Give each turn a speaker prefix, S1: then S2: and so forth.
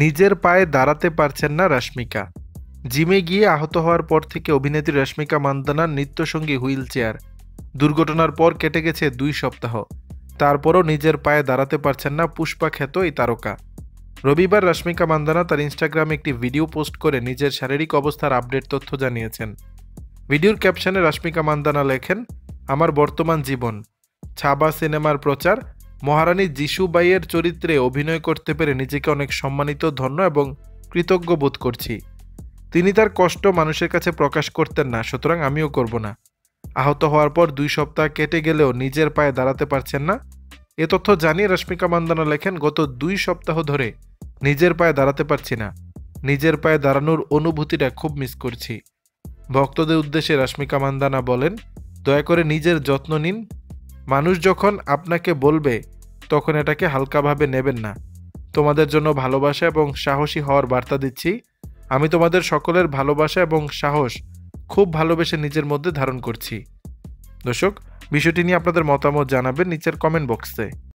S1: নিজের পায়ে দাঁড়াতে পারছেন না রশ্মিকা। জিমে গিয়ে আহত হওয়ার পর থেকে অভিনেত্রী রশ্মিকা মান্দানার নিত্যসঙ্গী হুইল চেয়ার। দুর্ঘটনার পর কেটে গেছে 2 সপ্তাহ। তারপরও নিজের পায়ে দাঁড়াতে পারছেন না পুষ্পা খ্যাত এই তারকা। রবিবার রশ্মিকা মান্দানা তার ইনস্টাগ্রামে একটি ভিডিও পোস্ট করে নিজের শারীরিক অবস্থার আপডেট তথ্য জানিয়েছেন। ভিডিওর ক্যাপশনে রশ্মিকা মান্দানা লেখেন, আমার বর্তমান জীবন, ছাবা সিনেমার প্রচার, মহারানী যিশুবাইয়ের চরিত্রে অভিনয় করতে পেরে নিজেকে অনেক সম্মানিত, ধন্য এবং কৃতজ্ঞ বোধ করছি। তিনি তার কষ্ট মানুষের কাছে প্রকাশ করতেন না, সুতরাং আমিও করব না। আহত হওয়ার পর 2 সপ্তাহ কেটে গেলেও নিজের পায়ে দাঁড়াতে পারছেন না। এ তথ্য জানিয়ে রশ্মিকা মান্দানা লেখেন, গত 2 সপ্তাহ ধরে নিজের পায়ে দাঁড়াতে পারছি না। নিজের পায়ে দাঁড়ানোর অনুভূতিটা খুব মিস করছি। ভক্তদের উদ্দেশ্যে রশ্মিকা মান্দানা বলেন, দয়া করে নিজের যত্ন নিন। মানুষ যখন আপনাকে বলবে তখন এটাকে হালকাভাবে নেবেন না। তোমাদের জন্য ভালোবাসা এবং সাহসী হওয়ার বার্তা দিচ্ছি। আমি তোমাদের সকলের ভালোবাসা এবং সাহস খুব ভালোবেসে নিজের মধ্যে ধারণ করছি। দর্শক, বিষয়টি নিয়ে আপনাদের মতামত জানাবেন নিচের কমেন্ট বক্সে।